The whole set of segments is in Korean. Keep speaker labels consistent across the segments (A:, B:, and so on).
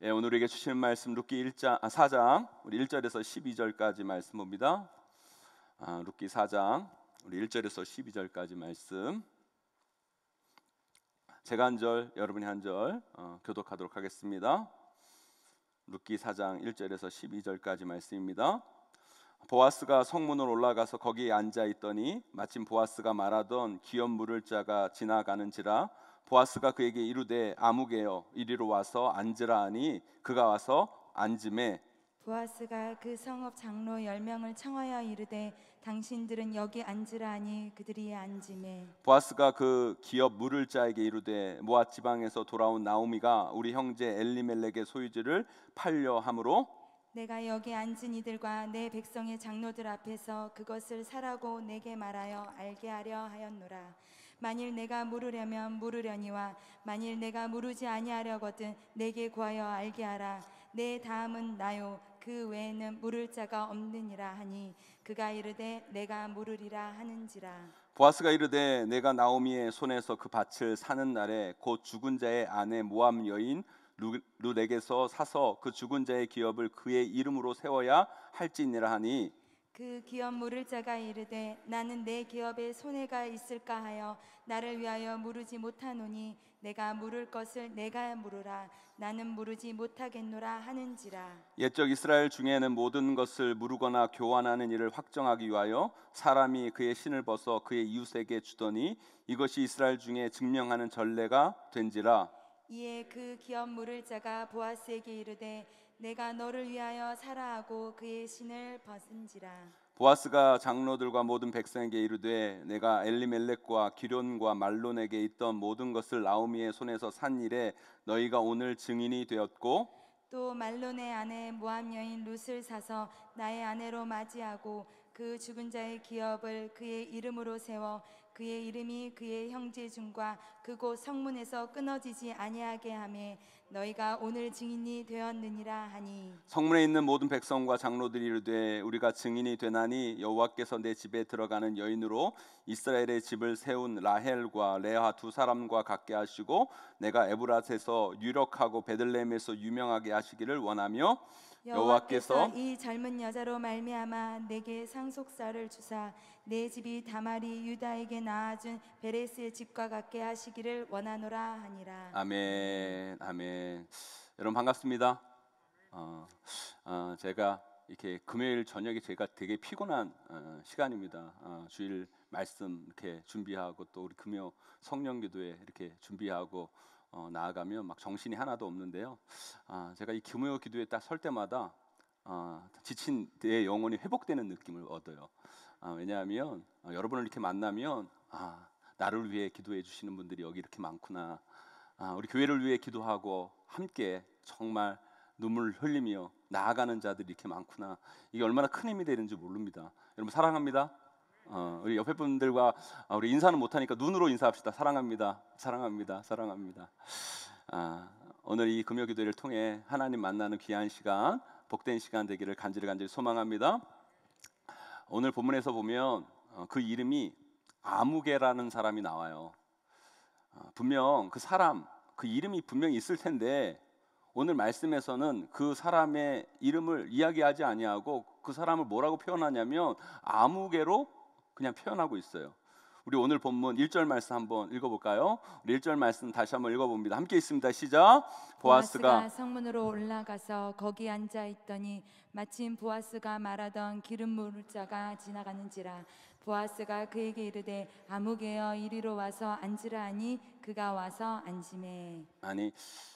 A: 예, 오늘 우리에게 주시는 말씀 룻기 4장 우리 1절에서 12절까지 말씀 봅니다. 룻기 4장 우리 1절에서 12절까지 말씀. 제가 한 절, 여러분이 한 절 교독하도록 하겠습니다. 룻기 4장 1절에서 12절까지 말씀입니다. 보아스가 성문으로 올라가서 거기에 앉아 있더니 마침 보아스가 말하던 기업 물을 자가 지나가는지라. 보아스가 그에게 이르되 아무개여 이리로 와서 앉으라 하니 그가 와서 앉음에
B: 보아스가 그 성읍 장로 10명을 청하여 이르되 당신들은 여기 앉으라 하니 그들이 앉음에
A: 보아스가 그 기업 물을 자에게 이르되 모압 지방에서 돌아온 나오미가 우리 형제 엘리멜렉의 소유지를 팔려 함으로
B: 내가 여기 앉은 이들과 내 백성의 장로들 앞에서 그것을 사라고 내게 말하여 알게 하려 하였노라. 만일 내가 물으려면 물으려니와 만일 내가 물으지 아니하려거든 내게 구하여 알게 하라. 내 다음은 나요 그 외에는 물을 자가 없느니라 하니 그가 이르되 내가 물으리라 하는지라.
A: 보아스가 이르되 내가 나오미의 손에서 그 밭을 사는 날에 곧 죽은 자의 아내 모압 여인 룻에게서 사서 그 죽은 자의 기업을 그의 이름으로 세워야 할지니라 하니
B: 그 기업 물을 자가 이르되 나는 내 기업에 손해가 있을까 하여 나를 위하여 물으지 못하노니 내가 물을 것을 내가 물으라. 나는 물으지 못하겠노라 하는지라.
A: 옛적 이스라엘 중에는 모든 것을 물으거나 교환하는 일을 확정하기 위하여 사람이 그의 신을 벗어 그의 이웃에게 주더니 이것이 이스라엘 중에 증명하는 전례가 된지라.
B: 이에 그 기업 물을 자가 보아스에게 이르되 내가 너를 위하여 사라 하고 그의 신을 벗은지라.
A: 보아스가 장로들과 모든 백성에게 이르되 내가 엘리멜렉과 기럨과 말론에게 있던 모든 것을 나오미의 손에서 산 일에 너희가 오늘 증인이 되었고
B: 또 말론의 아내 모압 여인 룻을 사서 나의 아내로 맞이하고 그 죽은 자의 기업을 그의 이름으로 세워 그의 이름이 그의 형제 중과 그곳 성문에서 끊어지지 아니하게 하매 너희가 오늘 증인이 되었느니라 하니
A: 성문에 있는 모든 백성과 장로들이 이르되 우리가 증인이 되나니 여호와께서 내 집에 들어가는 여인으로 이스라엘의 집을 세운 라헬과 레아 두 사람과 같게 하시고 내가 에브랏에서 유력하고 베들레헴에서 유명하게 하시기를 원하며
B: 여호와께서 이 젊은 여자로 말미암아 내게 상속사를 주사 내 집이 다말이 유다에게 낳아준 베레스의 집과 같게 하시기를 원하노라 하니라.
A: 아멘, 아멘. 여러분 반갑습니다. 제가 이렇게 금요일 저녁에 제가 되게 피곤한 시간입니다. 주일 말씀 이렇게 준비하고 또 우리 금요 성령기도회 이렇게 준비하고 나아가면 막 정신이 하나도 없는데요. 제가 이 금요 기도에 딱 설 때마다 지친 내 영혼이 회복되는 느낌을 얻어요. 왜냐하면 여러분을 이렇게 만나면 나를 위해 기도해 주시는 분들이 여기 이렇게 많구나. 우리 교회를 위해 기도하고 함께 정말 눈물 흘리며 나아가는 자들이 이렇게 많구나. 이게 얼마나 큰 힘이 되는지 모릅니다. 여러분 사랑합니다. 우리 옆에 분들과 우리 인사는 못하니까 눈으로 인사합시다. 사랑합니다. 사랑합니다. 사랑합니다. 오늘 이 금요기도를 통해 하나님 만나는 귀한 시간, 복된 시간 되기를 간절히 소망합니다. 오늘 본문에서 보면 그 이름이 아무개라는 사람이 나와요. 분명 그 사람, 그 이름이 분명히 있을 텐데 오늘 말씀에서는 그 사람의 이름을 이야기하지 아니하고 그 사람을 뭐라고 표현하냐면 아무개로 그냥 표현하고 있어요. 우리 오늘 본문 1절 말씀 한번 읽어볼까요? 우리 1절 말씀 다시 한번 읽어봅니다. 함께 있습니다. 시작.
B: 보아스가 성문으로 올라가서 거기 앉아 있더니 마침 보아스가 말하던 기름 부을 자가 지나가는지라. 보아스가 그에게 이르되 아무개여 이리로 와서 앉으라 하니 그가 와서 앉으매.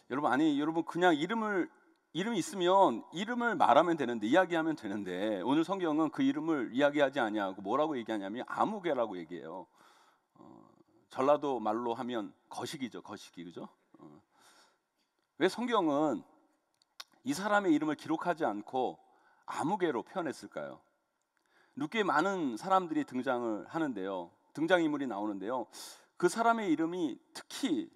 A: 여러분 그냥 이름이 있으면 이름을 말하면 되는데 이야기하면 되는데 오늘 성경은 그 이름을 이야기하지 아니하고 뭐라고 얘기하냐면 아무개라고 얘기해요. 전라도 말로 하면 거시기죠. 거시기, 그죠? 왜 성경은 이 사람의 이름을 기록하지 않고 아무개로 표현했을까요? 룻기에 많은 사람들이 등장을 하는데요. 등장인물이 나오는데요. 그 사람의 이름이 특히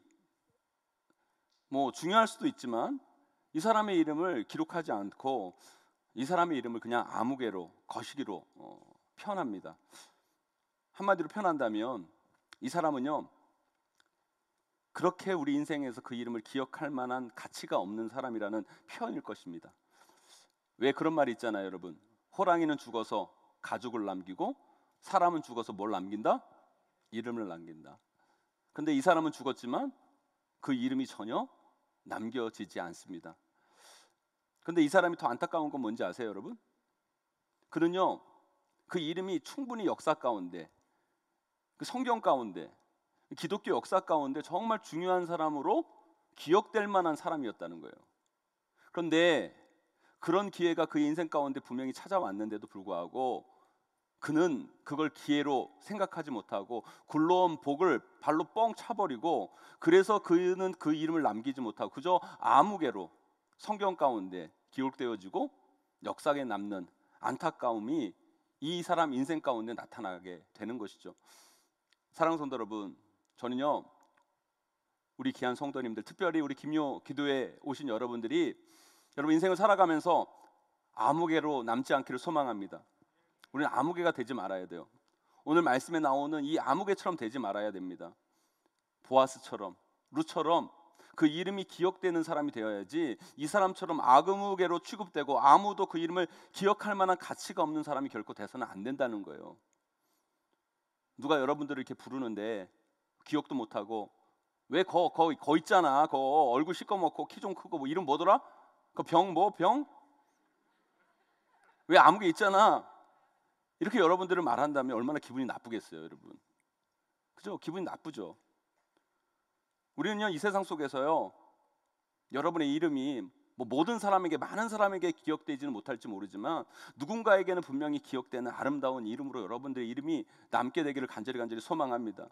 A: 중요할 수도 있지만 이 사람의 이름을 기록하지 않고 이 사람의 이름을 그냥 아무개로 거시기로 표현합니다. 한마디로 표현한다면 이 사람은요 그렇게 우리 인생에서 그 이름을 기억할 만한 가치가 없는 사람이라는 표현일 것입니다. 왜 그런 말이 있잖아요, 여러분. 호랑이는 죽어서 가죽을 남기고 사람은 죽어서 뭘 남긴다? 이름을 남긴다. 근데 이 사람은 죽었지만 그 이름이 전혀 남겨지지 않습니다. 근데 이 사람이 더 안타까운 건 뭔지 아세요, 여러분? 그는요, 그 이름이 충분히 역사 가운데, 그 성경 가운데, 기독교 역사 가운데 정말 중요한 사람으로 기억될 만한 사람이었다는 거예요. 그런데 그런 기회가 그 인생 가운데 분명히 찾아왔는데도 불구하고 그는 그걸 기회로 생각하지 못하고 굴러온 복을 발로 뻥 차버리고, 그래서 그는 그 이름을 남기지 못하고 그저 아무개로 성경 가운데 기록되어지고 역사에 남는 안타까움이 이 사람 인생 가운데 나타나게 되는 것이죠. 사랑하는 성도 여러분, 저는요, 우리 귀한 성도님들, 특별히 우리 김요 기도에 오신 여러분들이 여러분 인생을 살아가면서 아무개로 남지 않기를 소망합니다. 우리는 아무개가 되지 말아야 돼요. 오늘 말씀에 나오는 이 아무개처럼 되지 말아야 됩니다. 보아스처럼, 룻처럼 그 이름이 기억되는 사람이 되어야지, 이 사람처럼 아무개로 취급되고 아무도 그 이름을 기억할 만한 가치가 없는 사람이 결코 돼서는 안 된다는 거예요. 누가 여러분들을 이렇게 부르는데 기억도 못하고, 왜 거 있잖아, 거 얼굴 시꺼멓고 키 좀 크고 뭐 이름 뭐더라? 그 병 왜 아무개 있잖아, 이렇게 여러분들을 말한다면 얼마나 기분이 나쁘겠어요, 여러분. 그죠? 기분이 나쁘죠. 우리는요, 이 세상 속에서요, 여러분의 이름이 뭐 모든 사람에게, 많은 사람에게 기억되지는 못할지 모르지만 누군가에게는 분명히 기억되는 아름다운 이름으로 여러분들의 이름이 남게 되기를 간절히 소망합니다.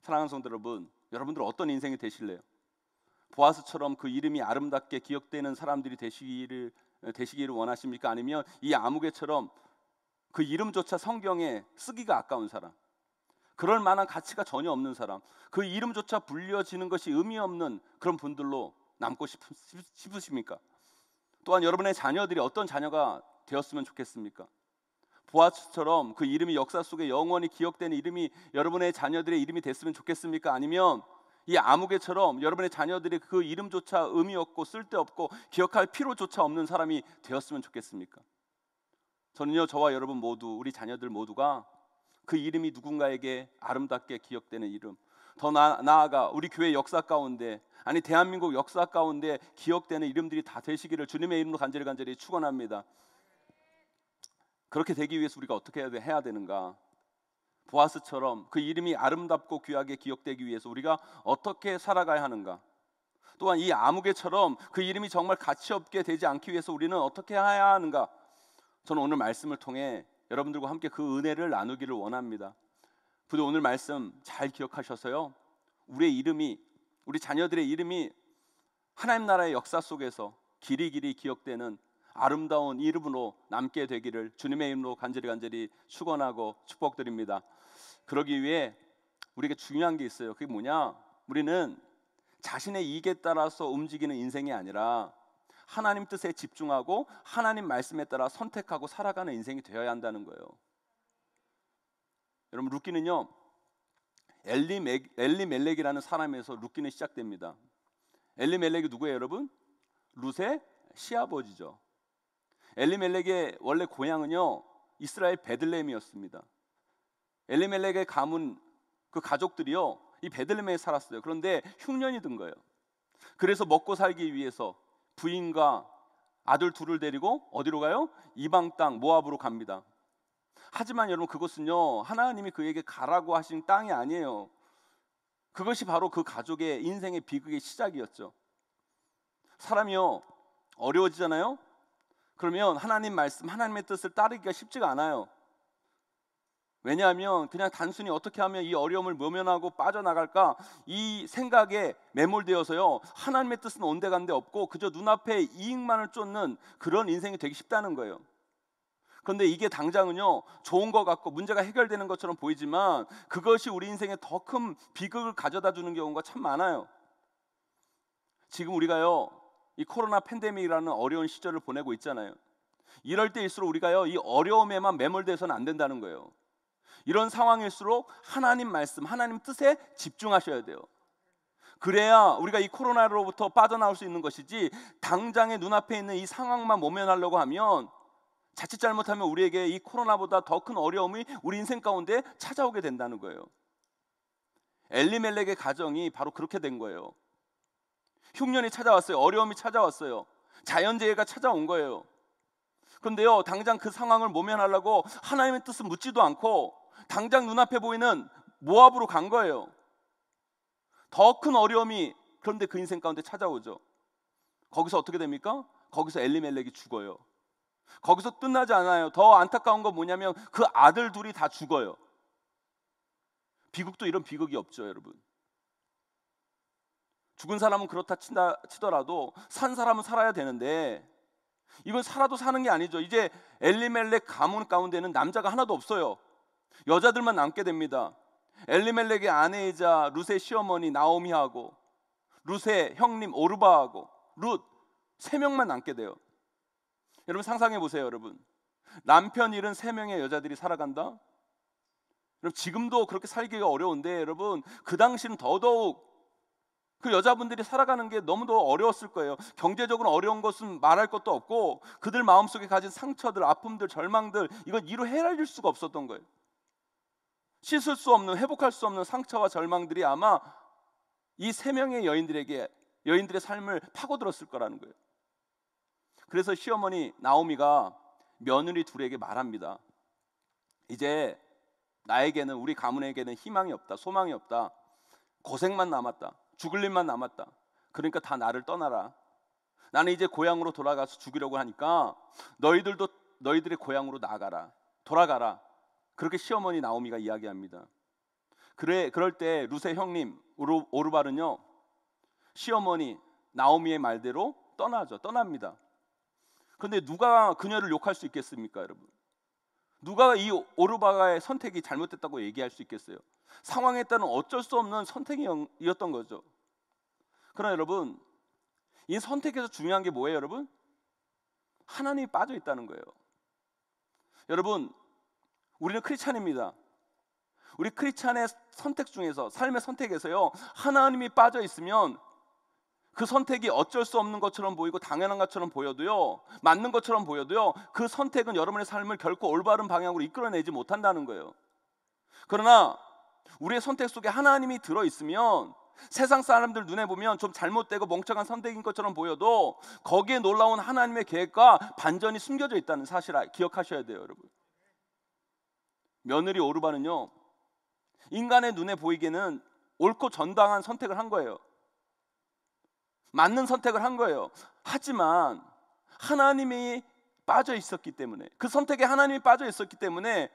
A: 사랑하는 성도 여러분, 여러분들 어떤 인생이 되실래요? 보아스처럼 그 이름이 아름답게 기억되는 사람들이 되시기를 원하십니까? 아니면 이 아무개처럼 그 이름조차 성경에 쓰기가 아까운 사람, 그럴 만한 가치가 전혀 없는 사람, 그 이름조차 불려지는 것이 의미 없는 그런 분들로 남고 싶으십니까? 또한 여러분의 자녀들이 어떤 자녀가 되었으면 좋겠습니까? 보아스처럼 그 이름이 역사 속에 영원히 기억되는 이름이 여러분의 자녀들의 이름이 됐으면 좋겠습니까? 아니면 이 아무개처럼 여러분의 자녀들이 그 이름조차 의미 없고 쓸데없고 기억할 필요조차 없는 사람이 되었으면 좋겠습니까? 저는요, 저와 여러분 모두, 우리 자녀들 모두가 그 이름이 누군가에게 아름답게 기억되는 이름, 더 나아가 우리 교회 역사 가운데, 아니 대한민국 역사 가운데 기억되는 이름들이 다 되시기를 주님의 이름으로 간절히 축원합니다. 그렇게 되기 위해서 우리가 어떻게 해야 되는가? 보아스처럼 그 이름이 아름답고 귀하게 기억되기 위해서 우리가 어떻게 살아가야 하는가? 또한 이 아무개처럼 그 이름이 정말 가치 없게 되지 않기 위해서 우리는 어떻게 해야 하는가? 저는 오늘 말씀을 통해 여러분들과 함께 그 은혜를 나누기를 원합니다. 부디 오늘 말씀 잘 기억하셔서요, 우리의 이름이, 우리 자녀들의 이름이 하나님 나라의 역사 속에서 길이 기억되는 아름다운 이름으로 남게 되기를 주님의 이름으로 간절히 축원하고 축복드립니다. 그러기 위해 우리에게 중요한 게 있어요. 그게 뭐냐? 우리는 자신의 이익에 따라서 움직이는 인생이 아니라 하나님 뜻에 집중하고 하나님 말씀에 따라 선택하고 살아가는 인생이 되어야 한다는 거예요. 여러분, 룻기는요, 엘리멜렉이라는 사람에서 룻기는 시작됩니다. 엘리멜렉이 누구예요, 여러분? 룻의 시아버지죠. 엘리멜렉의 원래 고향은요, 이스라엘 베들레헴이었습니다. 엘리멜렉의 가문, 그 가족들이요, 이 베들레헴에 살았어요. 그런데 흉년이 든 거예요. 그래서 먹고 살기 위해서 부인과 아들 둘을 데리고 어디로 가요? 이방 땅 모압으로 갑니다. 하지만 여러분, 그것은요, 하나님이 그에게 가라고 하신 땅이 아니에요. 그것이 바로 그 가족의 인생의 비극의 시작이었죠. 사람이요, 어려워지잖아요. 그러면 하나님 말씀, 하나님의 뜻을 따르기가 쉽지가 않아요. 왜냐하면 그냥 단순히 어떻게 하면 이 어려움을 모면하고 빠져나갈까, 이 생각에 매몰되어서요, 하나님의 뜻은 온데간데 없고 그저 눈앞에 이익만을 쫓는 그런 인생이 되기 쉽다는 거예요. 그런데 이게 당장은요, 좋은 것 같고 문제가 해결되는 것처럼 보이지만 그것이 우리 인생에 더 큰 비극을 가져다 주는 경우가 참 많아요. 지금 우리가요, 이 코로나 팬데믹이라는 어려운 시절을 보내고 있잖아요. 이럴 때일수록 우리가요, 이 어려움에만 매몰돼서는 안 된다는 거예요. 이런 상황일수록 하나님 말씀, 하나님 뜻에 집중하셔야 돼요. 그래야 우리가 이 코로나로부터 빠져나올 수 있는 것이지, 당장의 눈앞에 있는 이 상황만 모면하려고 하면 자칫 잘못하면 우리에게 이 코로나보다 더 큰 어려움이 우리 인생 가운데 찾아오게 된다는 거예요. 엘리멜렉의 가정이 바로 그렇게 된 거예요. 흉년이 찾아왔어요. 어려움이 찾아왔어요. 자연재해가 찾아온 거예요. 그런데요, 당장 그 상황을 모면하려고 하나님의 뜻을 묻지도 않고 당장 눈앞에 보이는 모압으로 간 거예요. 더 큰 어려움이 그런데 그 인생 가운데 찾아오죠. 거기서 어떻게 됩니까? 거기서 엘리멜렉이 죽어요. 거기서 끝나지 않아요. 더 안타까운 건 뭐냐면 그 아들 둘이 다 죽어요. 비극도 이런 비극이 없죠, 여러분. 죽은 사람은 그렇다 치더라도 산 사람은 살아야 되는데, 이건 살아도 사는 게 아니죠. 이제 엘리멜렉 가문 가운데는 남자가 하나도 없어요. 여자들만 남게 됩니다. 엘리멜렉의 아내이자 룻의 시어머니 나오미하고 룻의 형님 오르바하고 룻, 3명만 남게 돼요. 여러분 상상해 보세요. 여러분, 남편 잃은 3명의 여자들이 살아간다? 여러분 지금도 그렇게 살기가 어려운데, 여러분 그 당시는 더더욱 그 여자분들이 살아가는 게 너무도 어려웠을 거예요. 경제적으로 어려운 것은 말할 것도 없고, 그들 마음속에 가진 상처들, 아픔들, 절망들, 이건 이루 헤아릴 수가 없었던 거예요. 씻을 수 없는, 회복할 수 없는 상처와 절망들이 아마 이 3명의 여인들의 삶을 파고들었을 거라는 거예요. 그래서 시어머니 나오미가 며느리 둘에게 말합니다. 이제 나에게는, 우리 가문에게는 희망이 없다, 소망이 없다, 고생만 남았다, 죽을 일만 남았다. 그러니까 다 나를 떠나라. 나는 이제 고향으로 돌아가서 죽으려고 하니까 너희들도 너희들의 고향으로 나가라, 돌아가라. 그렇게 시어머니 나오미가 이야기합니다. 그럴 때 룻의 형님 오르바는요, 시어머니 나오미의 말대로 떠납니다. 그런데 누가 그녀를 욕할 수 있겠습니까, 여러분? 누가 이 오르바의 선택이 잘못됐다고 얘기할 수 있겠어요? 상황에 따른 어쩔 수 없는 선택이었던 거죠. 그러나 여러분, 이 선택에서 중요한 게 뭐예요, 여러분? 하나님이 빠져 있다는 거예요. 여러분, 우리는 크리스찬입니다. 우리 크리스찬의 선택 중에서, 삶의 선택에서요, 하나님이 빠져 있으면 그 선택이 어쩔 수 없는 것처럼 보이고 당연한 것처럼 보여도요, 맞는 것처럼 보여도요, 그 선택은 여러분의 삶을 결코 올바른 방향으로 이끌어내지 못한다는 거예요. 그러나 우리의 선택 속에 하나님이 들어있으면, 세상 사람들 눈에 보면 좀 잘못되고 멍청한 선택인 것처럼 보여도 거기에 놀라운 하나님의 계획과 반전이 숨겨져 있다는 사실을 기억하셔야 돼요, 여러분. 며느리 오르바는요, 인간의 눈에 보이기에는 옳고 정당한 선택을 한 거예요. 맞는 선택을 한 거예요. 하지만 하나님이 빠져 있었기 때문에, 그 선택에 하나님이 빠져 있었기 때문에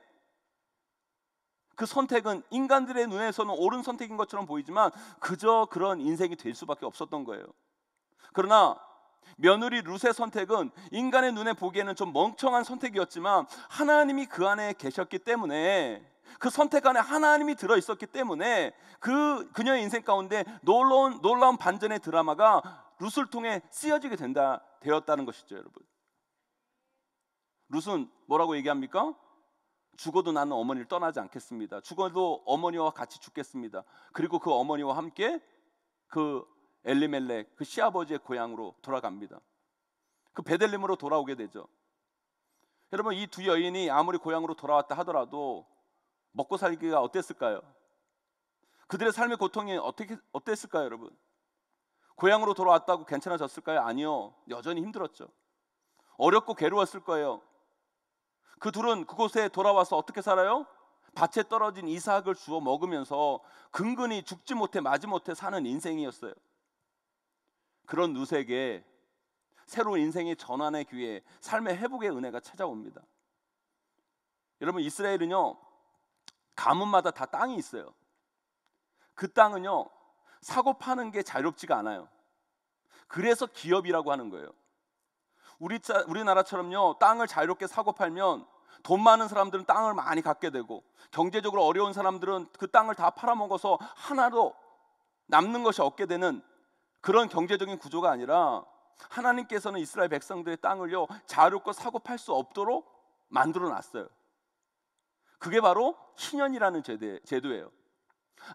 A: 그 선택은 인간들의 눈에서는 옳은 선택인 것처럼 보이지만 그저 그런 인생이 될 수밖에 없었던 거예요. 그러나 며느리 룻의 선택은 인간의 눈에 보기에는 좀 멍청한 선택이었지만 하나님이 그 안에 계셨기 때문에, 그 선택 안에 하나님이 들어있었기 때문에 그녀의 인생 가운데 놀라운 반전의 드라마가 룻을 통해 쓰여지게 되었다는 것이죠, 여러분. 룻은 뭐라고 얘기합니까? 죽어도 나는 어머니를 떠나지 않겠습니다. 죽어도 어머니와 같이 죽겠습니다. 그리고 그 어머니와 함께 그 엘리멜렉, 그 시아버지의 고향으로 돌아갑니다. 그 베들레헴으로 돌아오게 되죠. 여러분, 이 두 여인이 아무리 고향으로 돌아왔다 하더라도 먹고 살기가 어땠을까요? 그들의 삶의 고통이 어땠을까요, 여러분? 고향으로 돌아왔다고 괜찮아졌을까요? 아니요, 여전히 힘들었죠. 어렵고 괴로웠을 거예요. 그 둘은 그곳에 돌아와서 어떻게 살아요? 밭에 떨어진 이삭을 주워 먹으면서 근근히 죽지 못해 마지 못해 사는 인생이었어요. 그런 룻에게 새로운 인생의 전환의 기회, 삶의 회복의 은혜가 찾아옵니다. 여러분, 이스라엘은요, 가문마다 다 땅이 있어요. 그 땅은요, 사고 파는 게 자유롭지가 않아요. 그래서 기업이라고 하는 거예요. 우리나라처럼요, 땅을 자유롭게 사고 팔면 돈 많은 사람들은 땅을 많이 갖게 되고, 경제적으로 어려운 사람들은 그 땅을 다 팔아먹어서 하나도 남는 것이 없게 되는 그런 경제적인 구조가 아니라, 하나님께서는 이스라엘 백성들의 땅을요, 자유롭게 사고 팔 수 없도록 만들어 놨어요. 그게 바로 희년이라는 제도예요.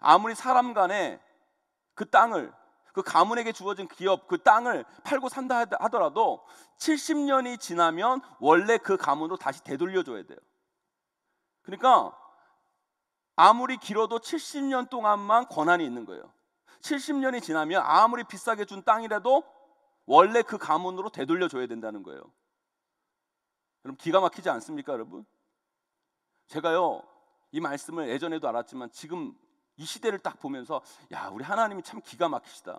A: 아무리 사람 간에 그 땅을 그 가문에게 주어진 기업, 그 땅을 팔고 산다 하더라도 70년이 지나면 원래 그 가문으로 다시 되돌려줘야 돼요. 그러니까 아무리 길어도 70년 동안만 권한이 있는 거예요. 70년이 지나면 아무리 비싸게 준 땅이라도 원래 그 가문으로 되돌려줘야 된다는 거예요. 여러분, 기가 막히지 않습니까, 여러분? 제가요, 이 말씀을 예전에도 알았지만 지금 이 시대를 딱 보면서 야, 우리 하나님이 참 기가 막히시다.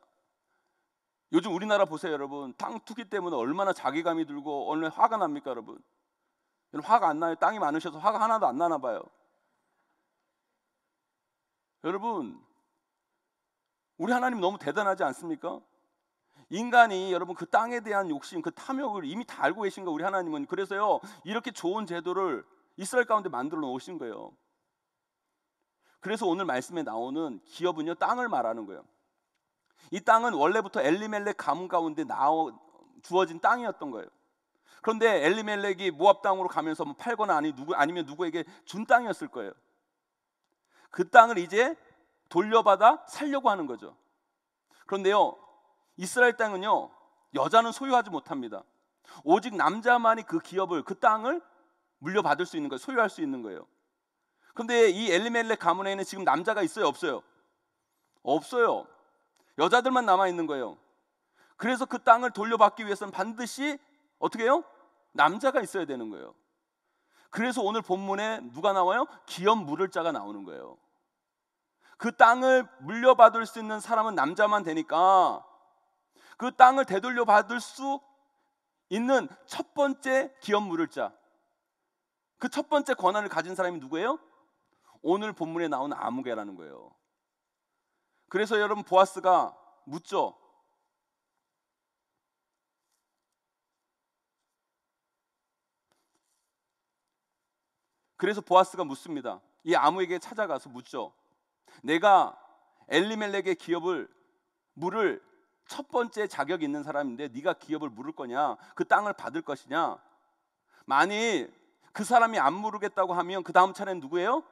A: 요즘 우리나라 보세요, 여러분. 땅 투기 때문에 얼마나 자괴감이 들고 얼마나 화가 납니까, 여러분? 여러분, 화가 안 나요? 땅이 많으셔서 화가 하나도 안 나나 봐요. 여러분, 우리 하나님 너무 대단하지 않습니까? 인간이 여러분 그 땅에 대한 욕심, 그 탐욕을 이미 다 알고 계신 거 우리 하나님은. 그래서요, 이렇게 좋은 제도를 이스라엘 가운데 만들어 놓으신 거예요. 그래서 오늘 말씀에 나오는 기업은요, 땅을 말하는 거예요. 이 땅은 원래부터 엘리멜렉 가문 가운데 주어진 땅이었던 거예요. 그런데 엘리멜렉이 모압 땅으로 가면서 뭐 팔거나 아니면 누구에게 준 땅이었을 거예요. 그 땅을 이제 돌려받아 살려고 하는 거죠. 그런데요, 이스라엘 땅은요, 여자는 소유하지 못합니다. 오직 남자만이 그 기업을, 그 땅을 물려받을 수 있는 거예요. 소유할 수 있는 거예요. 그런데 이 엘리멜렉 가문에는 지금 남자가 있어요, 없어요? 없어요. 여자들만 남아 있는 거예요. 그래서 그 땅을 돌려받기 위해서는 반드시 어떻게 해요? 남자가 있어야 되는 거예요. 그래서 오늘 본문에 누가 나와요? 기업 물을 자가 나오는 거예요. 그 땅을 물려받을 수 있는 사람은 남자만 되니까 그 땅을 되돌려 받을 수 있는 첫 번째 기업 물을 자, 그 첫 번째 권한을 가진 사람이 누구예요? 오늘 본문에 나오는 아무개라는 거예요. 그래서 여러분, 보아스가 묻죠. 그래서 보아스가 묻습니다. 이 아무에게 찾아가서 묻죠. 내가 엘리멜렉의 기업을 물을 첫 번째 자격 있는 사람인데 네가 기업을 물을 거냐? 그 땅을 받을 것이냐? 만일 그 사람이 안 물으겠다고 하면 그 다음 차례는 누구예요?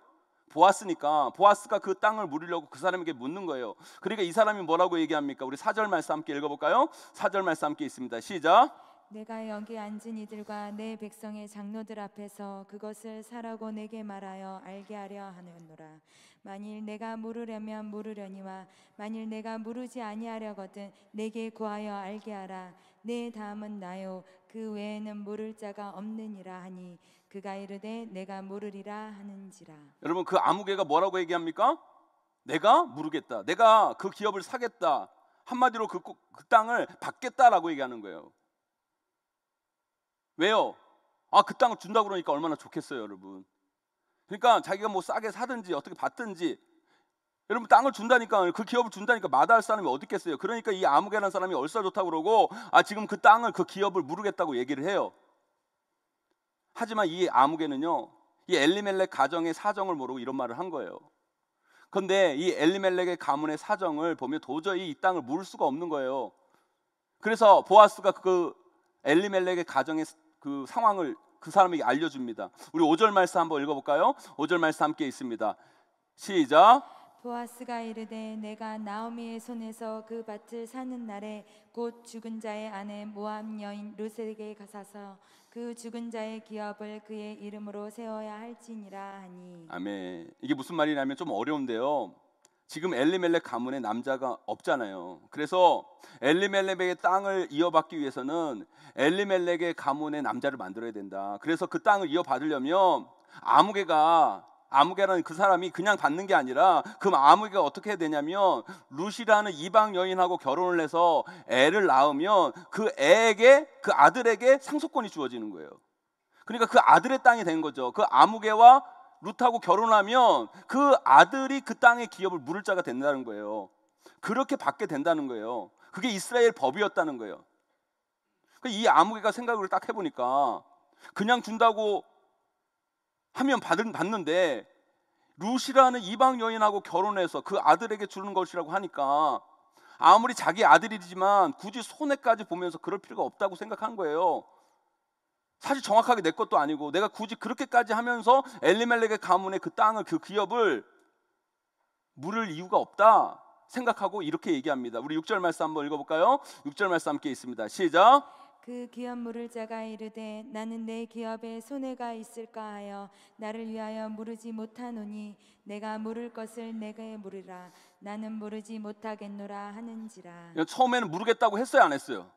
A: 보아스니까 보아스가 그 땅을 물으려고 그 사람에게 묻는 거예요. 그러니까 이 사람이 뭐라고 얘기합니까? 우리 4절 말씀 함께 읽어볼까요? 4절 말씀 함께 있습니다. 시작.
B: 내가 여기 앉은 이들과 내 백성의 장로들 앞에서 그것을 사라고 내게 말하여 알게 하려 하노라. 만일 내가 물으려면 물으려니와 만일 내가 물으지 아니하려거든 내게 구하여 알게 하라. 내 다음은 나요 그 외에는 물을 자가 없느니라 하니 그가 이르되 내가 물으리라 하는지라.
A: 여러분, 그 아무개가 뭐라고 얘기합니까? 내가 물으겠다. 내가 그 기업을 사겠다. 한마디로 그 땅을 받겠다라고 얘기하는 거예요. 왜요? 그 땅을 준다고 그러니까 얼마나 좋겠어요, 여러분. 그러니까 자기가 뭐 싸게 사든지 어떻게 받든지, 여러분 땅을 준다니까, 그 기업을 준다니까 마다할 사람이 어디 있겠어요. 그러니까 이 아무개라는 사람이 얼싸 좋다고 그러고 지금 그 땅을, 그 기업을 물으겠다고 얘기를 해요. 하지만 이 아무개는요, 이 엘리멜렉 가정의 사정을 모르고 이런 말을 한 거예요. 그런데 이 엘리멜렉의 가문의 사정을 보면 도저히 이 땅을 물을 수가 없는 거예요. 그래서 보아스가 그 엘리멜렉의 가정의 그 상황을 그 사람에게 알려줍니다. 우리 5절 말씀 한번 읽어볼까요? 5절 말씀 함께 있습니다. 시작.
B: 보아스가 이르되 내가 나오미의 손에서 그 밭을 사는 날에 곧 죽은 자의 아내 모압 여인 룻에게 가사서 그 죽은 자의 기업을 그의 이름으로 세워야 할지니라 하니.
A: 아멘. 이게 무슨 말이냐면 좀 어려운데요. 지금 엘리멜렉 가문에 남자가 없잖아요. 그래서 엘리멜렉의 땅을 이어받기 위해서는 엘리멜렉의 가문의 남자를 만들어야 된다. 그래서 그 땅을 이어받으려면 아무개라는 그 사람이 그냥 받는 게 아니라 그 아무개가 어떻게 해야 되냐면 룻이라는 이방 여인하고 결혼을 해서 애를 낳으면 그 애에게, 그 아들에게 상속권이 주어지는 거예요. 그러니까 그 아들의 땅이 된 거죠. 그 아무개와 룻하고 결혼하면 그 아들이 그 땅의 기업을 물을 자가 된다는 거예요. 그렇게 받게 된다는 거예요. 그게 이스라엘 법이었다는 거예요. 이 아무개가 생각을 딱 해보니까 그냥 준다고 하면 받는데 룻이라는 이방 여인하고 결혼해서 그 아들에게 주는 것이라고 하니까 아무리 자기 아들이지만 굳이 손해까지 보면서 그럴 필요가 없다고 생각한 거예요. 사실 정확하게 내 것도 아니고 내가 굳이 그렇게까지 하면서 엘리멜렉의 가문의 그 땅을, 그 기업을 물을 이유가 없다. 생각하고 이렇게 얘기합니다. 우리 6절 말씀 한번 읽어볼까요? 6절 말씀 함께 있습니다. 시작.
B: 그 기업 물을 자가 이르되 나는 내 기업에 손해가 있을까 하여 나를 위하여 물으지 못하노니 내가 물을 것을 내게 물으라. 나는 물으지 못하겠노라 하는지라.
A: 처음에는 모르겠다고 했어요, 안 했어요?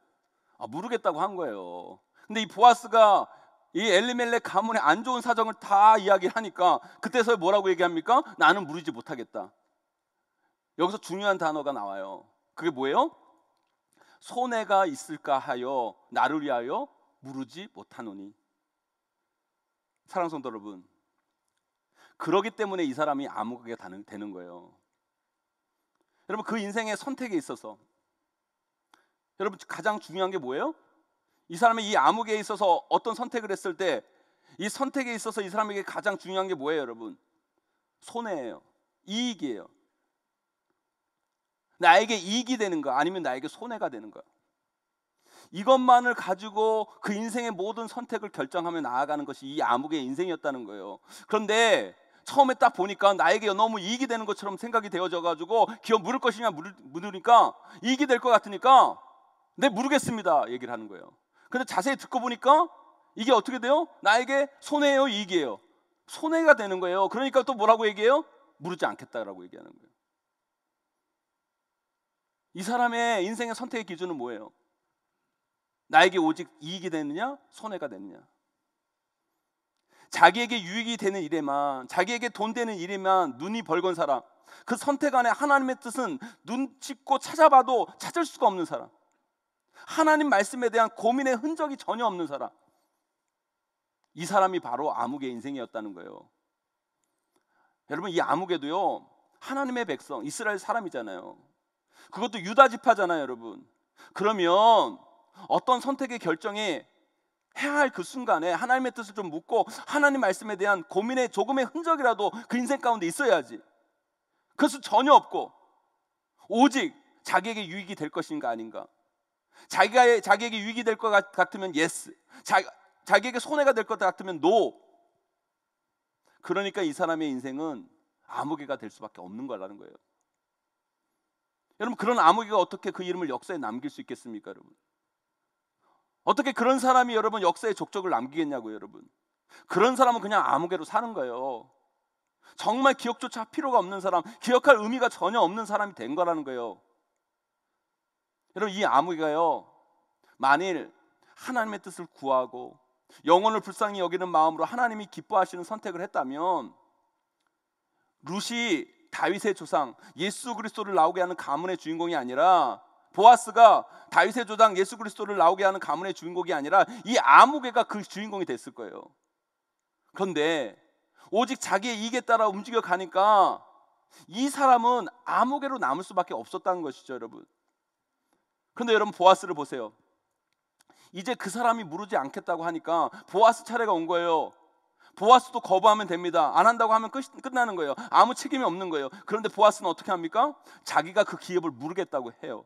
A: 모르겠다고 한 거예요. 근데 이 보아스가 이 엘리멜렉 가문의 안 좋은 사정을 다 이야기를 하니까 그때서 뭐라고 얘기합니까? 나는 물으지 못하겠다. 여기서 중요한 단어가 나와요. 그게 뭐예요? 손해가 있을까 하여 나를 위하여 물으지 못하노니. 사랑하는 성도 여러분, 그러기 때문에 이 사람이 암흑에 되는 거예요. 여러분, 그 인생의 선택에 있어서 여러분 가장 중요한 게 뭐예요? 이 사람의 이 암흑에 있어서 어떤 선택을 했을 때 이 선택에 있어서 이 사람에게 가장 중요한 게 뭐예요, 여러분? 손해예요. 이익이에요. 나에게 이익이 되는 거 아니면 나에게 손해가 되는 거. 이것만을 가지고 그 인생의 모든 선택을 결정하며 나아가는 것이 이 암흑의 인생이었다는 거예요. 그런데 처음에 딱 보니까 나에게 너무 이익이 되는 것처럼 생각이 되어져 가지고 기업 물을 것이냐 물으니까 이익이 될 것 같으니까 네, 모르겠습니다 얘기를 하는 거예요. 근데 자세히 듣고 보니까 이게 어떻게 돼요? 나에게 손해예요, 이익이에요? 손해가 되는 거예요. 그러니까 또 뭐라고 얘기해요? 물으지 않겠다라고 얘기하는 거예요. 이 사람의 인생의 선택의 기준은 뭐예요? 나에게 오직 이익이 되느냐, 손해가 되느냐. 자기에게 유익이 되는 일에만, 자기에게 돈 되는 일에만 눈이 벌건 사람, 그 선택 안에 하나님의 뜻은 눈짓고 찾아봐도 찾을 수가 없는 사람, 하나님 말씀에 대한 고민의 흔적이 전혀 없는 사람, 이 사람이 바로 암흑의 인생이었다는 거예요. 여러분, 이 암흑에도요 하나님의 백성, 이스라엘 사람이잖아요. 그것도 유다 지파잖아요, 여러분. 그러면 어떤 선택의 결정에 해야 할 그 순간에 하나님의 뜻을 좀 묻고 하나님 말씀에 대한 고민의 조금의 흔적이라도 그 인생 가운데 있어야지. 그것은 전혀 없고 오직 자기에게 유익이 될 것인가 아닌가. 자기에게 유익이 될 것 같으면 yes, 자기에게 손해가 될 것 같으면 no. 그러니까 이 사람의 인생은 암흑이가 될 수밖에 없는 거라는 거예요. 여러분, 그런 암흑이가 어떻게 그 이름을 역사에 남길 수 있겠습니까, 여러분? 어떻게 그런 사람이 여러분 역사에 족적을 남기겠냐고요, 여러분. 그런 사람은 그냥 암흑에로 사는 거예요. 정말 기억조차 필요가 없는 사람, 기억할 의미가 전혀 없는 사람이 된 거라는 거예요. 여러분, 이 암흑이가요, 만일 하나님의 뜻을 구하고 영혼을 불쌍히 여기는 마음으로 하나님이 기뻐하시는 선택을 했다면 룻이 다윗의 조상 예수 그리스도를 나오게 하는 가문의 주인공이 아니라, 보아스가 다윗의 조상 예수 그리스도를 나오게 하는 가문의 주인공이 아니라 이 아무개가 그 주인공이 됐을 거예요. 그런데 오직 자기의 이익에 따라 움직여 가니까 이 사람은 아무개로 남을 수밖에 없었다는 것이죠, 여러분. 그런데 여러분, 보아스를 보세요. 이제 그 사람이 물으지 않겠다고 하니까 보아스 차례가 온 거예요. 보아스도 거부하면 됩니다. 안 한다고 하면 끝나는 거예요. 아무 책임이 없는 거예요. 그런데 보아스는 어떻게 합니까? 자기가 그 기업을 물으겠다고 해요.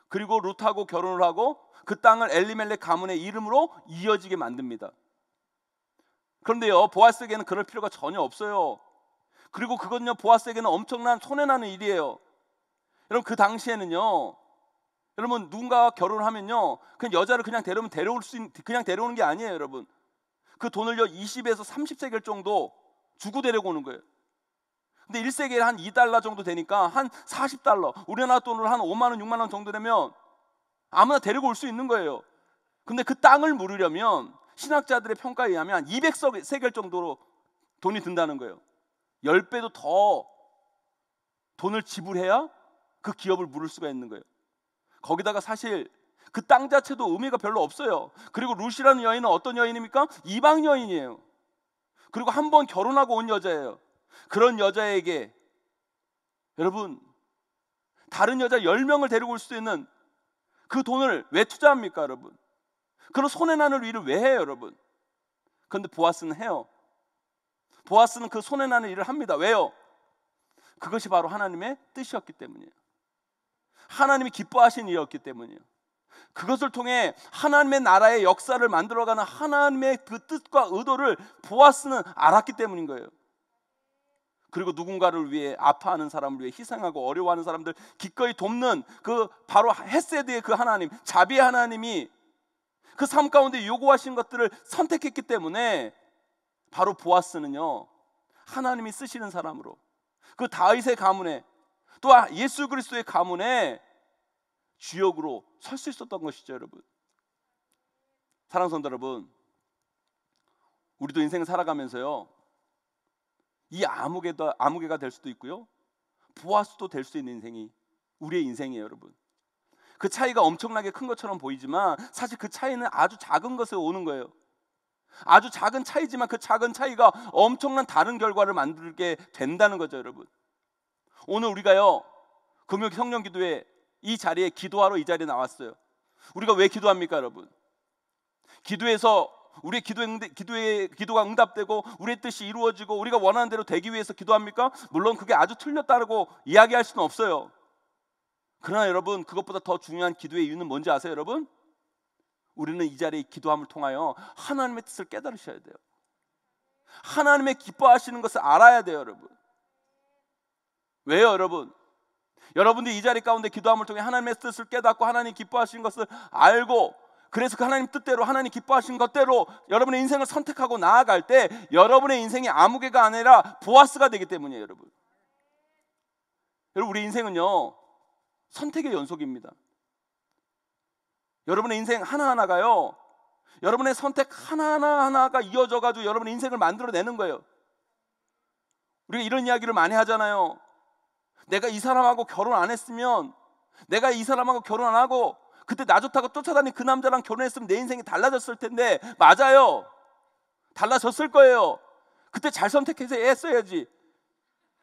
A: 그리고 룻하고 결혼을 하고 그 땅을 엘리멜렉 가문의 이름으로 이어지게 만듭니다. 그런데요, 보아스에게는 그럴 필요가 전혀 없어요. 그리고 그건요, 보아스에게는 엄청난 손해나는 일이에요. 여러분, 그 당시에는요, 여러분, 누군가와 결혼을 하면요, 그냥 여자를 그냥 그냥 데려오는 게 아니에요, 여러분. 그 돈을요 20에서 30세겔 정도 주고 데려오는 거예요. 근데 1세겔에 한 2달러 정도 되니까 한 40달러, 우리나라 돈으로 한 5만 원, 6만 원 정도 되면 아무나 데리고 올 수 있는 거예요. 근데 그 땅을 물으려면 신학자들의 평가에 의하면 200세겔 정도로 돈이 든다는 거예요. 10배도 더 돈을 지불해야 그 기업을 물을 수가 있는 거예요. 거기다가 사실 그 땅 자체도 의미가 별로 없어요. 그리고 룻이라는 여인은 어떤 여인입니까? 이방 여인이에요. 그리고 한 번 결혼하고 온 여자예요. 그런 여자에게 여러분, 다른 여자 10명을 데리고 올 수 있는 그 돈을 왜 투자합니까, 여러분? 그런 손해나는 일을 왜 해요, 여러분? 그런데 보아스는 해요. 보아스는 그 손해나는 일을 합니다. 왜요? 그것이 바로 하나님의 뜻이었기 때문이에요. 하나님이 기뻐하신 일이었기 때문이에요. 그것을 통해 하나님의 나라의 역사를 만들어가는 하나님의 그 뜻과 의도를 보아스는 알았기 때문인 거예요. 그리고 누군가를 위해, 아파하는 사람을 위해 희생하고 어려워하는 사람들 기꺼이 돕는 그 바로 헤세드의 그 하나님, 자비의 하나님이 그 삶 가운데 요구하신 것들을 선택했기 때문에 바로 보아스는요, 하나님이 쓰시는 사람으로, 그 다윗의 가문에, 또 예수 그리스도의 가문에 주역으로 설 수 있었던 것이죠. 여러분, 사랑하는 성도 여러분, 우리도 인생 살아가면서요, 이 아무개가 될 수도 있고요, 보아스도 될 수 있는 인생이 우리의 인생이에요. 여러분, 그 차이가 엄청나게 큰 것처럼 보이지만 사실 그 차이는 아주 작은 것에 오는 거예요. 아주 작은 차이지만 그 작은 차이가 엄청난 다른 결과를 만들게 된다는 거죠. 여러분, 오늘 우리가요, 금요 성령 기도회 이 자리에 기도하러 이 자리에 나왔어요. 우리가 왜 기도합니까? 여러분, 기도해서 우리의 기도가 응답되고 우리의 뜻이 이루어지고 우리가 원하는 대로 되기 위해서 기도합니까? 물론 그게 아주 틀렸다고 이야기할 수는 없어요. 그러나 여러분, 그것보다 더 중요한 기도의 이유는 뭔지 아세요? 여러분, 우리는 이 자리에 기도함을 통하여 하나님의 뜻을 깨달으셔야 돼요. 하나님의 기뻐하시는 것을 알아야 돼요. 여러분, 왜요? 여러분들이 이 자리 가운데 기도함을 통해 하나님의 뜻을 깨닫고 하나님 기뻐하시는 것을 알고, 그래서 그 하나님 뜻대로, 하나님 기뻐하시는 것대로 여러분의 인생을 선택하고 나아갈 때 여러분의 인생이 아무개가 아니라 보아스가 되기 때문이에요. 여러분, 우리 인생은요, 선택의 연속입니다. 여러분의 인생 하나하나가요, 여러분의 선택 하나하나가 이어져가지고 여러분의 인생을 만들어내는 거예요. 우리가 이런 이야기를 많이 하잖아요. 내가 이 사람하고 결혼 안 했으면, 내가 이 사람하고 결혼 안 하고 그때 나 좋다고 쫓아다닌 그 남자랑 결혼했으면 내 인생이 달라졌을 텐데, 맞아요, 달라졌을 거예요. 그때 잘 선택해서 했어야지.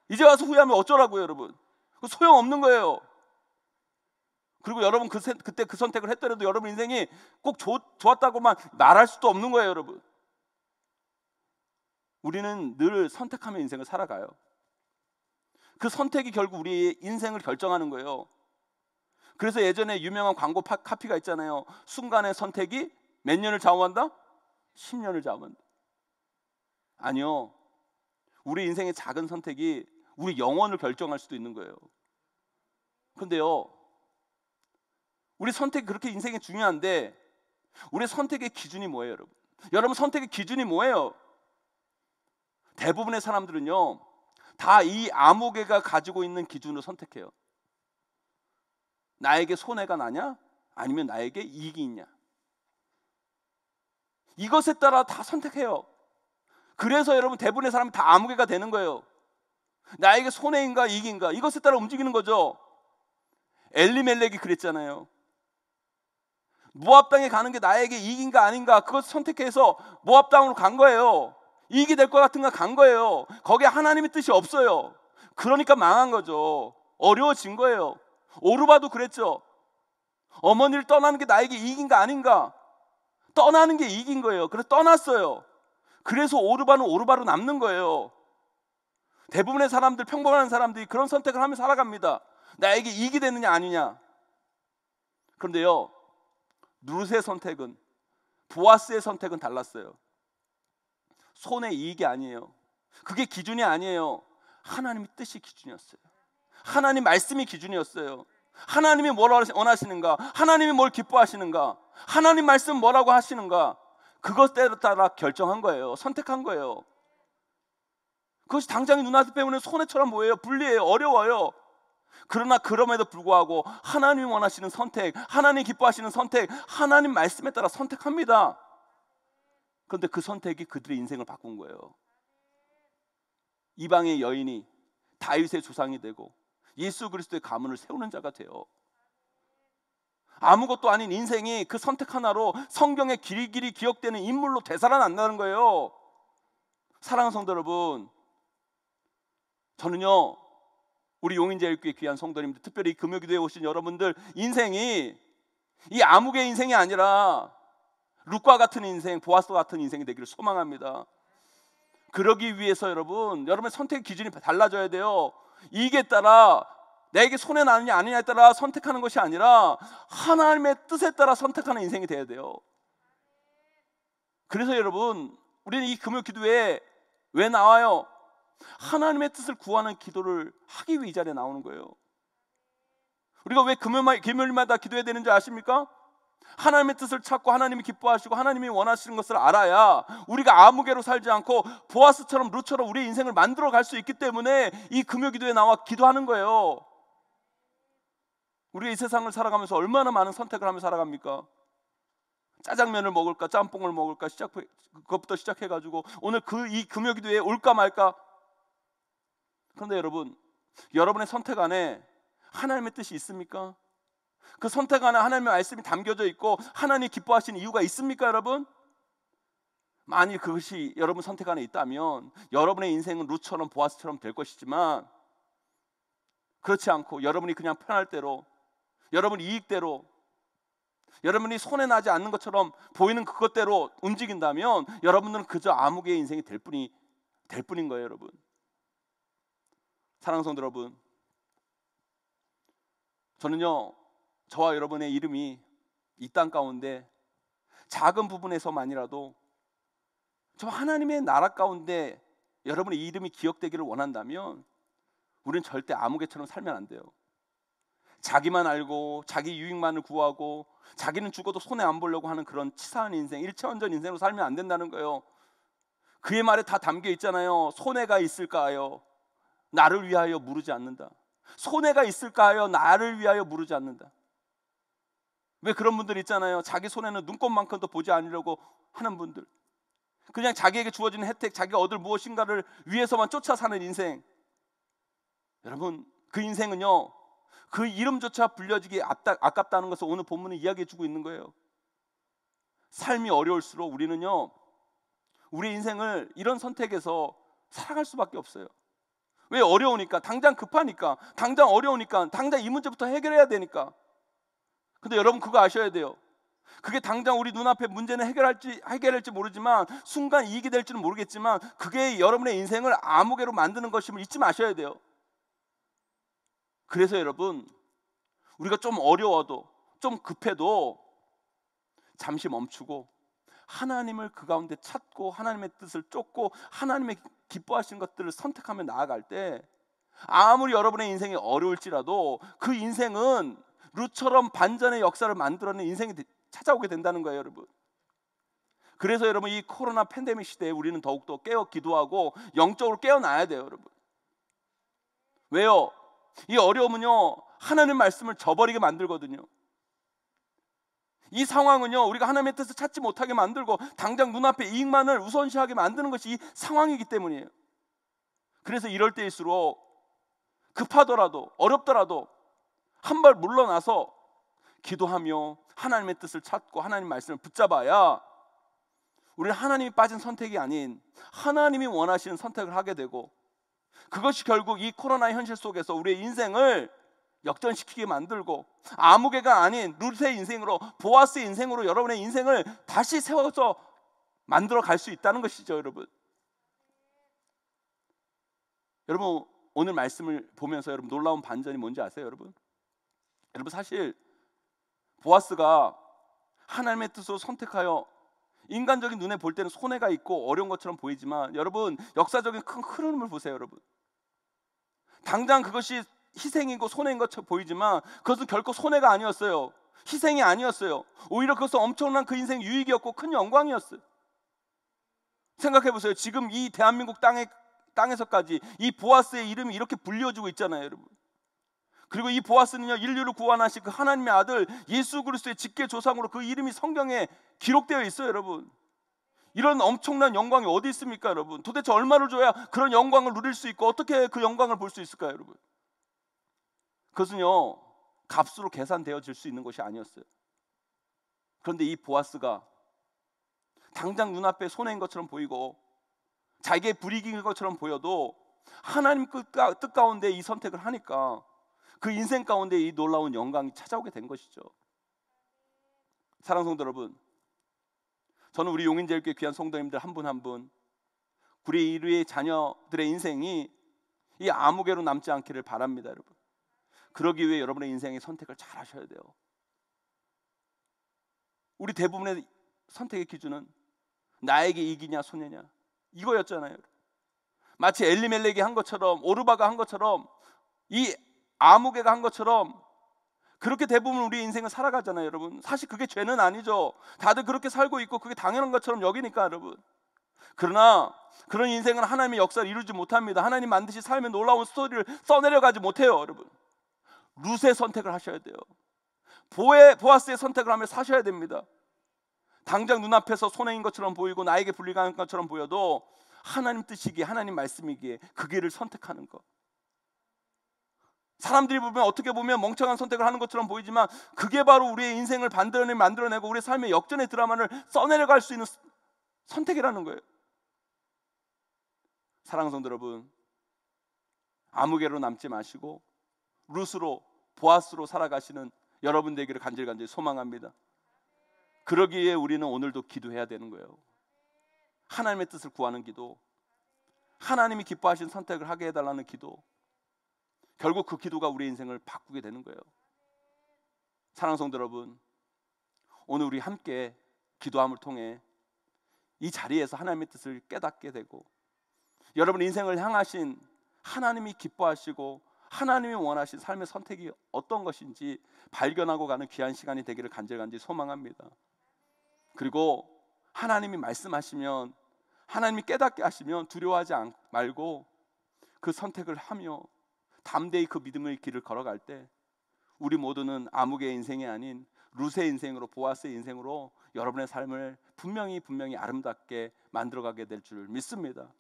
A: 이제 와서 후회하면 어쩌라고요? 여러분, 소용없는 거예요. 그리고 여러분 그때 그 선택을 했더라도 여러분 인생이 꼭 좋았다고만 말할 수도 없는 거예요. 여러분, 우리는 늘 선택하며 인생을 살아가요. 그 선택이 결국 우리의 인생을 결정하는 거예요. 그래서 예전에 유명한 광고 카피가 있잖아요. 순간의 선택이 몇 년을 좌우한다? 10년을 좌우한다. 아니요, 우리 인생의 작은 선택이 우리 영혼을 결정할 수도 있는 거예요. 근데요, 우리 선택이 그렇게 인생에 중요한데 우리 선택의 기준이 뭐예요? 여러분 선택의 기준이 뭐예요? 대부분의 사람들은요, 다 이 아무개가 가지고 있는 기준으로 선택해요. 나에게 손해가 나냐? 아니면 나에게 이익이 있냐? 이것에 따라 다 선택해요. 그래서 여러분, 대부분의 사람이 다 아무개가 되는 거예요. 나에게 손해인가 이익인가, 이것에 따라 움직이는 거죠. 엘리멜렉이 그랬잖아요. 모압 땅에 가는 게 나에게 이익인가 아닌가, 그것을 선택해서 모압 땅으로 간 거예요. 이익이 될 것 같은가 간 거예요. 거기에 하나님의 뜻이 없어요. 그러니까 망한 거죠. 어려워진 거예요. 오르바도 그랬죠. 어머니를 떠나는 게 나에게 이익인가 아닌가, 떠나는 게 이익인 거예요. 그래서 떠났어요. 그래서 오르바는 오르바로 남는 거예요. 대부분의 사람들, 평범한 사람들이 그런 선택을 하며 살아갑니다. 나에게 이익이 되느냐 아니냐. 그런데요, 룻의 선택은, 보아스의 선택은 달랐어요. 손의 이익이 아니에요. 그게 기준이 아니에요. 하나님의 뜻이 기준이었어요. 하나님 말씀이 기준이었어요. 하나님이 뭘 원하시는가, 하나님이 뭘 기뻐하시는가, 하나님 말씀 뭐라고 하시는가, 그것에 따라 결정한 거예요. 선택한 거예요. 그것이 당장의 눈앞에 보이는 손해처럼 보여요. 불리해요. 어려워요. 그러나 그럼에도 불구하고 하나님이 원하시는 선택, 하나님 기뻐하시는 선택, 하나님 말씀에 따라 선택합니다. 그런데 그 선택이 그들의 인생을 바꾼 거예요. 이방의 여인이 다윗의 조상이 되고 예수 그리스도의 가문을 세우는 자가 돼요. 아무것도 아닌 인생이 그 선택 하나로 성경에 길이 기억되는 인물로 되살아난다는 거예요. 사랑하는 성도 여러분, 저는요, 우리 용인제일교회 귀한 성도님들, 특별히 금요기도에 오신 여러분들 인생이 이 아무개의 인생이 아니라 룻과 같은 인생, 보아스와 같은 인생이 되기를 소망합니다. 그러기 위해서 여러분의 선택 기준이 달라져야 돼요. 이익에 따라, 내게 손해 나느냐 아니냐에 따라 선택하는 것이 아니라 하나님의 뜻에 따라 선택하는 인생이 돼야 돼요. 그래서 여러분, 우리는 이 금요 기도에 왜 나와요? 하나님의 뜻을 구하는 기도를 하기 위해 이 자리에 나오는 거예요. 우리가 왜 금요일마다 기도해야 되는 줄 아십니까? 하나님의 뜻을 찾고 하나님이 기뻐하시고 하나님이 원하시는 것을 알아야 우리가 아무개로 살지 않고 보아스처럼 룻처럼 우리의 인생을 만들어 갈 수 있기 때문에 이 금요 기도에 나와 기도하는 거예요. 우리가 이 세상을 살아가면서 얼마나 많은 선택을 하며 살아갑니까? 짜장면을 먹을까 짬뽕을 먹을까 그것부터 시작해가지고 오늘 이 금요 기도에 올까 말까. 그런데 여러분, 여러분의 선택 안에 하나님의 뜻이 있습니까? 그 선택 안에 하나님의 말씀이 담겨져 있고 하나님이 기뻐하시는 이유가 있습니까 여러분? 만일 그것이 여러분 선택 안에 있다면 여러분의 인생은 룻처럼 보아스처럼 될 것이지만, 그렇지 않고 여러분이 그냥 편할 대로, 여러분 이익대로, 여러분이 손해나지 않는 것처럼 보이는 그것대로 움직인다면 여러분들은 그저 아무개의 인생이 될 뿐인 거예요. 여러분, 사랑하는 성도 여러분, 저는요 저와 여러분의 이름이 이 땅 가운데 작은 부분에서만이라도 저 하나님의 나라 가운데 여러분의 이름이 기억되기를 원한다면 우리는 절대 아무개처럼 살면 안 돼요. 자기만 알고 자기 유익만을 구하고 자기는 죽어도 손해 안 보려고 하는 그런 치사한 인생, 일차원적 인생으로 살면 안 된다는 거예요. 그의 말에 다 담겨 있잖아요. 손해가 있을까요? 나를 위하여 무르지 않는다. 손해가 있을까요? 나를 위하여 무르지 않는다. 왜 그런 분들 있잖아요. 자기 손해는 눈꼽만큼도 보지 않으려고 하는 분들, 그냥 자기에게 주어지는 혜택, 자기가 얻을 무엇인가를 위해서만 쫓아 사는 인생. 여러분, 그 인생은요 그 이름조차 불려지기 아깝다는 것을 오늘 본문은 이야기해 주고 있는 거예요. 삶이 어려울수록 우리는요 우리 인생을 이런 선택에서 살아갈 수밖에 없어요. 왜? 어려우니까, 당장 급하니까, 당장 어려우니까, 당장 이 문제부터 해결해야 되니까. 근데 여러분 그거 아셔야 돼요. 그게 당장 우리 눈앞에 문제는 해결할지 모르지만, 순간 이익이 될지는 모르겠지만, 그게 여러분의 인생을 아무개로 만드는 것임을 잊지 마셔야 돼요. 그래서 여러분, 우리가 좀 어려워도, 좀 급해도 잠시 멈추고 하나님을 그 가운데 찾고 하나님의 뜻을 쫓고 하나님의 기뻐하시는 것들을 선택하며 나아갈 때, 아무리 여러분의 인생이 어려울지라도 그 인생은 룻처럼 반전의 역사를 만들어내는 인생이 찾아오게 된다는 거예요. 여러분, 그래서 여러분 이 코로나 팬데믹 시대에 우리는 더욱더 깨어 기도하고 영적으로 깨어나야 돼요. 여러분, 왜요? 이 어려움은요 하나님의 말씀을 저버리게 만들거든요. 이 상황은요 우리가 하나님의 뜻을 찾지 못하게 만들고 당장 눈앞에 이익만을 우선시하게 만드는 것이 이 상황이기 때문이에요. 그래서 이럴 때일수록 급하더라도 어렵더라도 한 발 물러나서 기도하며 하나님의 뜻을 찾고 하나님의 말씀을 붙잡아야 우리는 하나님이 빠진 선택이 아닌 하나님이 원하시는 선택을 하게 되고, 그것이 결국 이 코로나의 현실 속에서 우리의 인생을 역전시키게 만들고 아무개가 아닌 룻의 인생으로, 보아스의 인생으로 여러분의 인생을 다시 세워서 만들어 갈 수 있다는 것이죠. 여러분 오늘 말씀을 보면서 여러분 놀라운 반전이 뭔지 아세요? 여러분 사실 보아스가 하나님의 뜻으로 선택하여 인간적인 눈에 볼 때는 손해가 있고 어려운 것처럼 보이지만, 여러분 역사적인 큰 흐름을 보세요. 여러분, 당장 그것이 희생이고 손해인 것처럼 보이지만 그것은 결코 손해가 아니었어요. 희생이 아니었어요. 오히려 그것은 엄청난 그 인생 유익이었고 큰 영광이었어요. 생각해 보세요. 지금 이 대한민국 땅에서까지 이 보아스의 이름이 이렇게 불려지고 있잖아요. 여러분, 그리고 이 보아스는요 인류를 구원하신 그 하나님의 아들 예수 그리스도의 직계 조상으로 그 이름이 성경에 기록되어 있어요. 여러분, 이런 엄청난 영광이 어디 있습니까? 여러분, 도대체 얼마를 줘야 그런 영광을 누릴 수 있고 어떻게 그 영광을 볼 수 있을까요? 여러분, 그것은요 값으로 계산되어질 수 있는 것이 아니었어요. 그런데 이 보아스가 당장 눈앞에 손해인 것처럼 보이고 자기의 불이익인 것처럼 보여도 하나님 뜻 가운데 이 선택을 하니까 그 인생 가운데 이 놀라운 영광이 찾아오게 된 것이죠. 사랑하는 성도 여러분, 저는 우리 용인제일교회 귀한 성도님들 한 분 한 분, 우리 인류의 자녀들의 인생이 이 아무개로 남지 않기를 바랍니다. 여러분, 그러기 위해 여러분의 인생의 선택을 잘 하셔야 돼요. 우리 대부분의 선택의 기준은 나에게 이기냐 손해냐 이거였잖아요. 마치 엘리멜렉이 한 것처럼, 오르바가 한 것처럼, 이 아무개가 한 것처럼 그렇게 대부분 우리 인생을 살아가잖아요, 여러분. 사실 그게 죄는 아니죠. 다들 그렇게 살고 있고 그게 당연한 것처럼 여기니까, 여러분. 그러나 그런 인생은 하나님의 역사를 이루지 못합니다. 하나님 만드시 삶의 놀라운 스토리를 써내려가지 못해요, 여러분. 룻의 선택을 하셔야 돼요. 보아스의 선택을 하며 사셔야 됩니다. 당장 눈앞에서 손해인 것처럼 보이고 나에게 불리한 것처럼 보여도 하나님 뜻이기에, 하나님 말씀이기에 그 길을 선택하는 것. 사람들이 보면 어떻게 보면 멍청한 선택을 하는 것처럼 보이지만 그게 바로 우리의 인생을 만들어내고 우리의 삶의 역전의 드라마를 써내려갈 수 있는 선택이라는 거예요. 사랑하는 성도 여러분, 아무개로 남지 마시고 룻으로, 보아스로 살아가시는 여러분 되기를 간절히 소망합니다. 그러기에 우리는 오늘도 기도해야 되는 거예요. 하나님의 뜻을 구하는 기도, 하나님이 기뻐하신 선택을 하게 해달라는 기도, 결국 그 기도가 우리 인생을 바꾸게 되는 거예요. 사랑하는 성도 여러분, 오늘 우리 함께 기도함을 통해 이 자리에서 하나님의 뜻을 깨닫게 되고 여러분 인생을 향하신 하나님이 기뻐하시고 하나님이 원하신 삶의 선택이 어떤 것인지 발견하고 가는 귀한 시간이 되기를 간절히 소망합니다. 그리고 하나님이 말씀하시면, 하나님이 깨닫게 하시면 두려워하지 말고 그 선택을 하며 담대히 그 믿음의 길을 걸어갈 때 우리 모두는 아무개의 인생이 아닌 룻의 인생으로, 보아스의 인생으로 여러분의 삶을 분명히 아름답게 만들어가게 될 줄 믿습니다.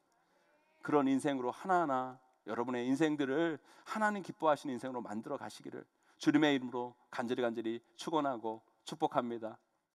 A: 그런 인생으로 하나하나 여러분의 인생들을 하나님 기뻐하시는 인생으로 만들어 가시기를 주님의 이름으로 간절히 축원하고 축복합니다.